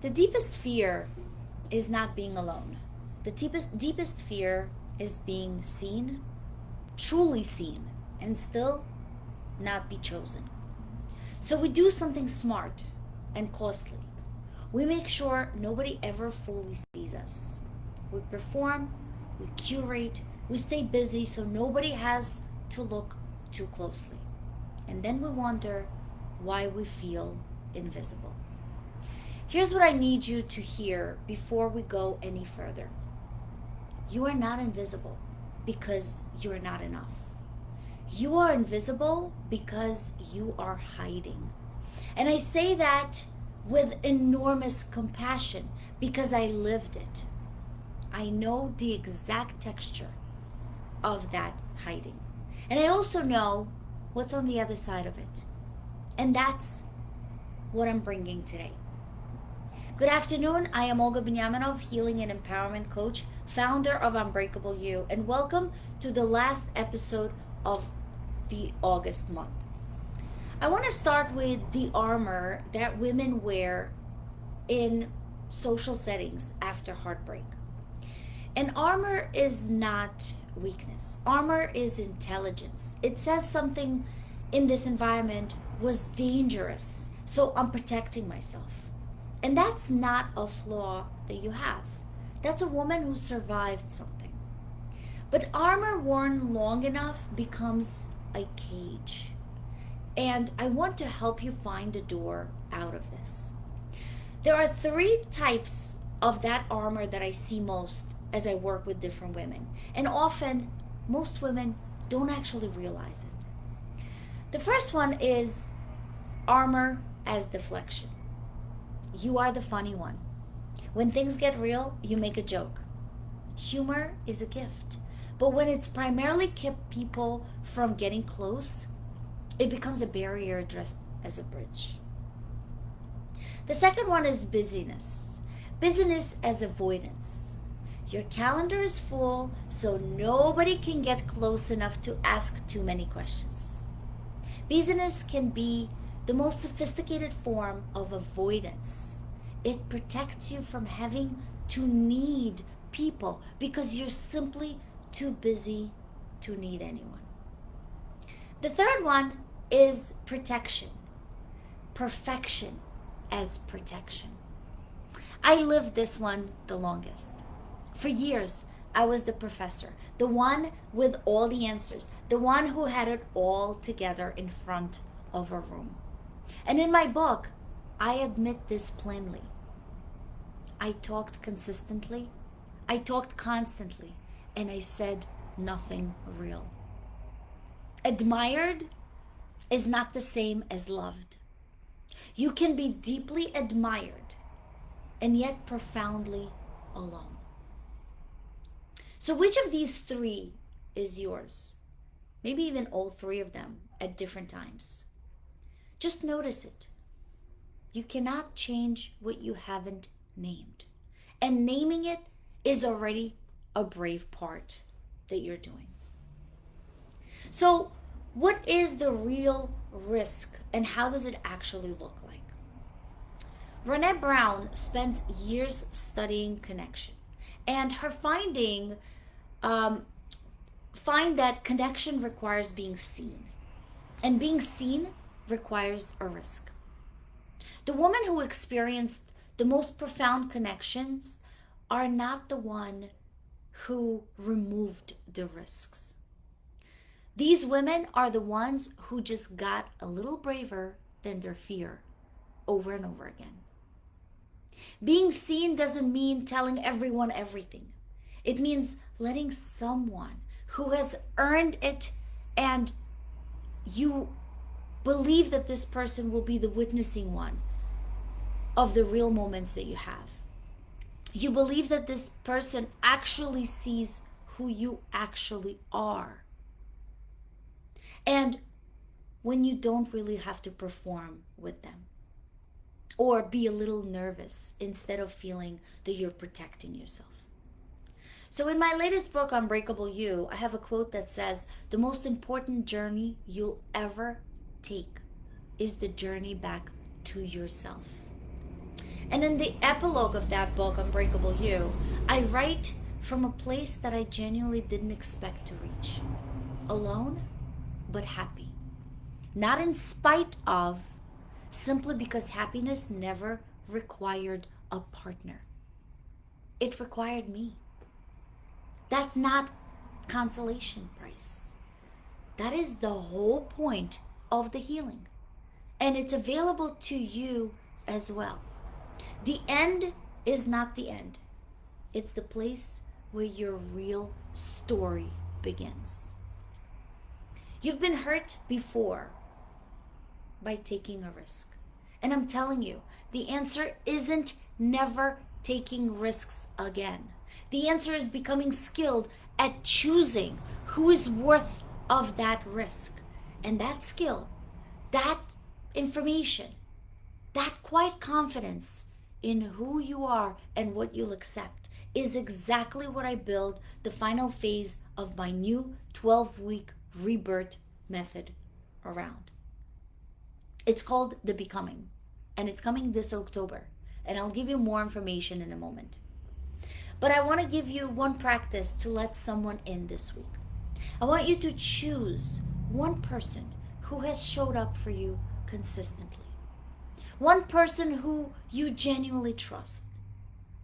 The deepest fear is not being alone. The deepest fear is being seen, truly seen, and still not be chosen. So we do something smart and costly. We make sure nobody ever fully sees us. We perform, we curate, we stay busy so nobody has to look too closely. And then we wonder why we feel invisible. Here's what I need you to hear before we go any further. You are not invisible because you are not enough. You are invisible because you are hiding. And I say that with enormous compassion because I lived it. I know the exact texture of that hiding. And I also know what's on the other side of it. And that's what I'm bringing today. Good afternoon. I am Olga Binyaminov, healing and empowerment coach, founder of Unbreakable You, and welcome to the last episode of the August month. I want to start with the armor that women wear in social settings after heartbreak. And armor is not weakness. Armor is intelligence. It says something in this environment was dangerous, so I'm protecting myself. And that's not a flaw that you have. That's a woman who survived something. But armor worn long enough becomes a cage. And I want to help you find a door out of this. There are 3 types of that armor that I see most as I work with different women. And often, most women don't actually realize it. The first one is armor as deflection. You are the funny one. When things get real, you make a joke. Humor is a gift. But when it's primarily kept people from getting close, it becomes a barrier dressed as a bridge. The second one is busyness. Busyness as avoidance. Your calendar is full, so nobody can get close enough to ask too many questions. Busyness can be the most sophisticated form of avoidance. It protects you from having to need people because you're simply too busy to need anyone. The third one is protection. Perfection as protection. I lived this one the longest. For years, I was the professor, the one with all the answers, the one who had it all together in front of a room. And in my book, I admit this plainly. I talked consistently, I talked constantly, and I said nothing real. Admired is not the same as loved. You can be deeply admired and yet profoundly alone. So which of these 3 is yours? Maybe even all 3 of them at different times. Just notice it. You cannot change what you haven't named. And naming it is already a brave part that you're doing. So what is the real risk and how does it actually look like? Brené Brown spends years studying connection, and her find that connection requires being seen, and being seen requires a risk. The women who experienced the most profound connections are not the one who removed the risks. These women are the ones who just got a little braver than their fear over and over again. Being seen doesn't mean telling everyone everything. It means letting someone who has earned it, and you believe that this person will be the witnessing one of the real moments that you have. You believe that this person actually sees who you actually are. And when you don't really have to perform with them or be a little nervous instead of feeling that you're protecting yourself. So in my latest book, Unbreakable You, I have a quote that says, the most important journey you'll ever take is the journey back to yourself. And in the epilogue of that book, Unbreakable You, I write from a place that I genuinely didn't expect to reach. Alone, but happy. Not in spite of, simply because happiness never required a partner. It required me. That's not consolation price. That is the whole point of the healing. And it's available to you as well. The end is not the end. It's the place where your real story begins. You've been hurt before by taking a risk. And I'm telling you, the answer isn't never taking risks again. The answer is becoming skilled at choosing who is worth of that risk. And that skill, that information, that quiet confidence in who you are and what you'll accept is exactly what I build the final phase of my new 12-week Rebirth Method around. It's called The Becoming, and it's coming this October, and I'll give you more information in a moment. But I want to give you one practice to let someone in this week. I want you to choose one person who has showed up for you consistently. One person who you genuinely trust.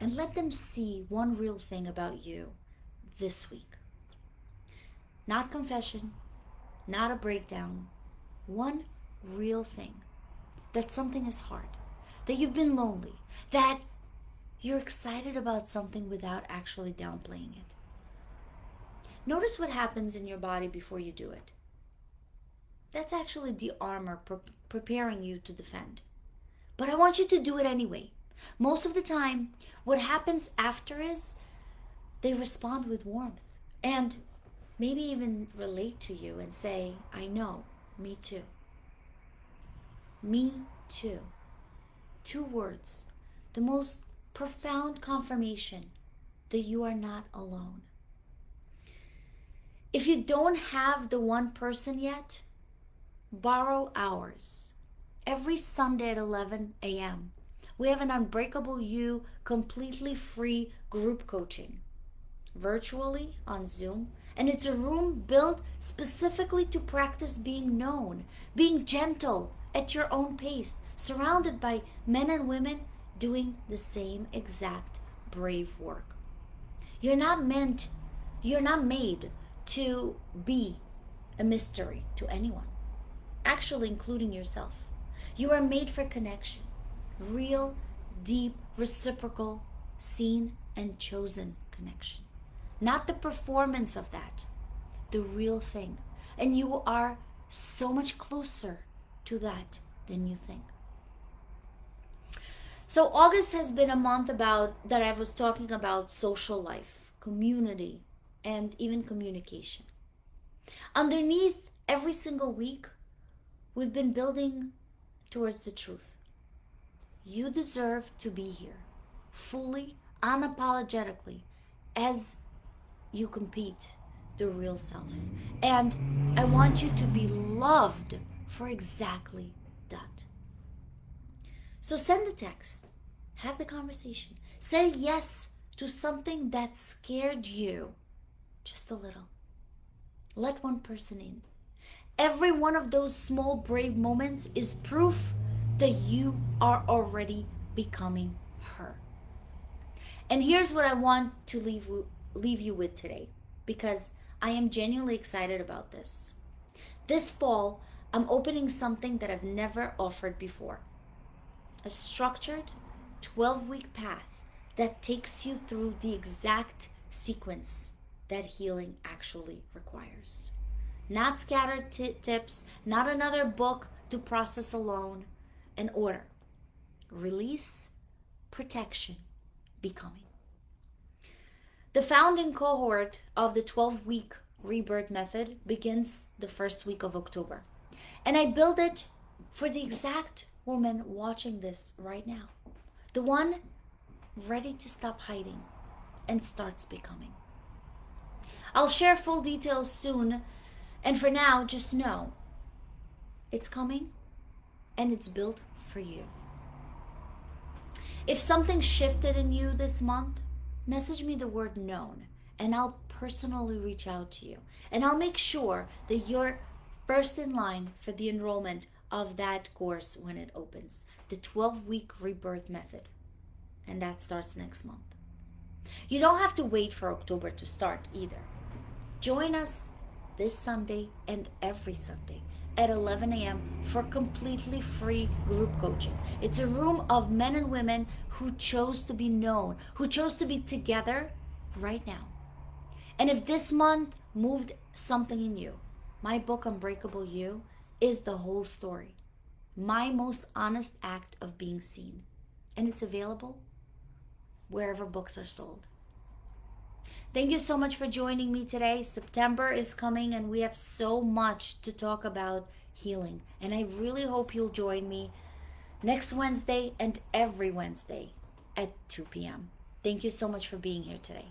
And let them see one real thing about you this week. Not confession, not a breakdown. One real thing. That something is hard. That you've been lonely. That you're excited about something without actually downplaying it. Notice what happens in your body before you do it. That's actually the armor preparing you to defend. But I want you to do it anyway. Most of the time, what happens after is they respond with warmth and maybe even relate to you and say, I know, me too. Me too. 2 words. The most profound confirmation that you are not alone. If you don't have the one person yet, borrow ours. Every Sunday at 11 a.m., we have an Unbreakable You completely free group coaching, virtually on Zoom. And it's a room built specifically to practice being known, being gentle at your own pace, surrounded by men and women doing the same exact brave work. You're not made to be a mystery to anyone, actually including yourself. You are made for connection, real, deep, reciprocal, seen and chosen connection. Not the performance of that, the real thing. And you are so much closer to that than you think. So August has been a month that I was talking about social life, community, and even communication. Underneath every single week, we've been building towards the truth. You deserve to be here, fully, unapologetically, as you compete the real self. And I want you to be loved for exactly that. So send a text, have the conversation, say yes to something that scared you just a little. Let one person in. Every one of those small brave moments is proof that you are already becoming her. And here's what I want to leave you with today, because I am genuinely excited about this. This fall, I'm opening something that I've never offered before. A structured 12-week path that takes you through the exact sequence that healing actually requires. Not scattered tips, not another book to process alone. An order. Release, protection, becoming. The founding cohort of the 12-week Rebirth Method begins the first week of October. And I build it for the exact woman watching this right now. The one ready to stop hiding and starts becoming. I'll share full details soon, and for now, just know it's coming and it's built for you. If something shifted in you this month, message me the word known and I'll personally reach out to you. And I'll make sure that you're first in line for the enrollment of that course when it opens, the 12-week Rebirth Method. And that starts next month. You don't have to wait for October to start either. Join us this Sunday and every Sunday at 11 a.m. for completely free group coaching. It's a room of men and women who chose to be known, who chose to be together right now. And if this month moved something in you, my book, Unbreakable You, is the whole story. My most honest act of being seen. And it's available wherever books are sold. Thank you so much for joining me today. September is coming and we have so much to talk about healing. And I really hope you'll join me next Wednesday and every Wednesday at 2 p.m. Thank you so much for being here today.